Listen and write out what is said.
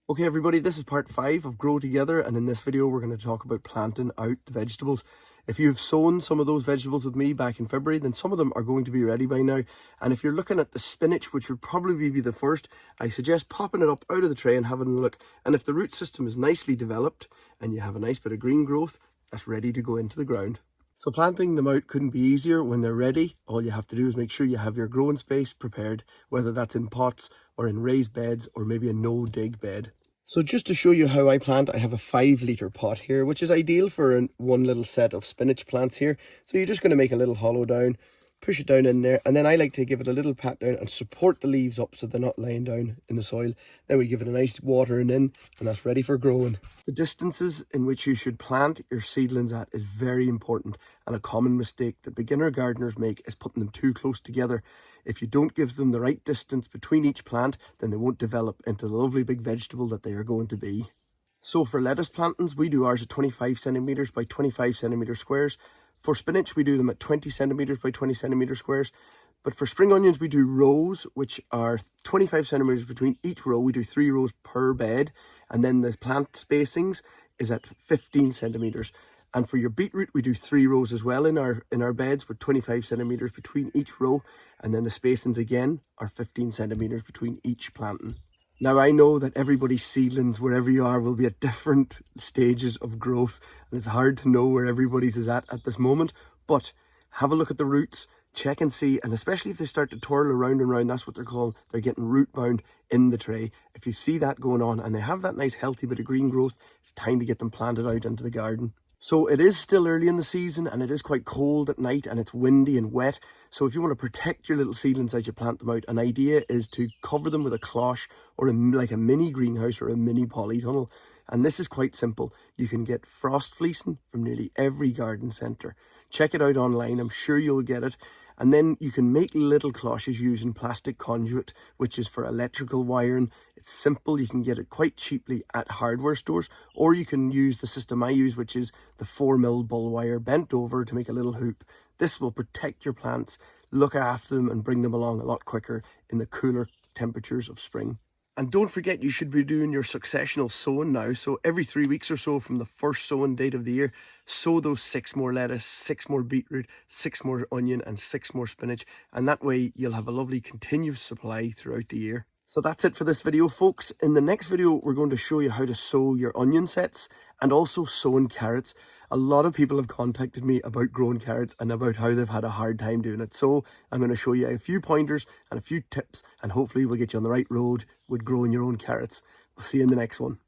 Okay everybody, this is part 5 of Grow Together, and in this video we're going to talk about planting out the vegetables. If you've sown some of those vegetables with me back in February, then some of them are going to be ready by now. And if you're looking at the spinach, which would probably be the first, I suggest popping it up out of the tray and having a look. And if the root system is nicely developed and you have a nice bit of green growth, that's ready to go into the ground. So planting them out couldn't be easier. When they're ready, all you have to do is make sure you have your growing space prepared, whether that's in pots or in raised beds or maybe a no-dig bed. So just to show you how I plant, I have a 5 litre pot here, which is ideal for one little set of spinach plants here. So you're just going to make a little hollow down, push it down in there, and then I like to give it a little pat down and support the leaves up so they're not laying down in the soil. Then we give it a nice watering in, and that's ready for growing. The distances in which you should plant your seedlings at is very important, and a common mistake that beginner gardeners make is putting them too close together. If you don't give them the right distance between each plant, then they won't develop into the lovely big vegetable that they are going to be. So for lettuce plantings, we do ours at 25 centimetres by 25 centimetre squares. For spinach, we do them at 20 centimetres by 20 centimetre squares. But for spring onions, we do rows, which are 25 centimetres between each row. We do 3 rows per bed. And then the plant spacings is at 15 centimetres. And for your beetroot, we do 3 rows as well in our beds with 25 centimetres between each row. And then the spacings again are 15 centimetres between each planting. Now, I know that everybody's seedlings, wherever you are, will be at different stages of growth. And it's hard to know where everybody's is at this moment. But have a look at the roots, check and see. And especially if they start to twirl around and around, that's what they're called. They're getting root bound in the tray. If you see that going on and they have that nice healthy bit of green growth, it's time to get them planted out into the garden. So it is still early in the season and it is quite cold at night and it's windy and wet. So if you want to protect your little seedlings as you plant them out, an idea is to cover them with a cloche or like a mini greenhouse or a mini polytunnel. And this is quite simple. You can get frost fleecing from nearly every garden centre. Check it out online, I'm sure you'll get it. And then you can make little cloches using plastic conduit, which is for electrical wiring. It's simple, you can get it quite cheaply at hardware stores, or you can use the system I use, which is the 4mm bull wire bent over to make a little hoop. This will protect your plants, look after them and bring them along a lot quicker in the cooler temperatures of spring. And don't forget, you should be doing your successional sowing now. So every 3 weeks or so from the first sowing date of the year, sow those 6 more lettuce, 6 more beetroot, 6 more onion and 6 more spinach. And that way you'll have a lovely continuous supply throughout the year. So that's it for this video, folks. In the next video, we're going to show you how to sow your onion sets and also sowing carrots. A lot of people have contacted me about growing carrots and about how they've had a hard time doing it. So I'm going to show you a few pointers and a few tips, and hopefully we'll get you on the right road with growing your own carrots. We'll see you in the next one.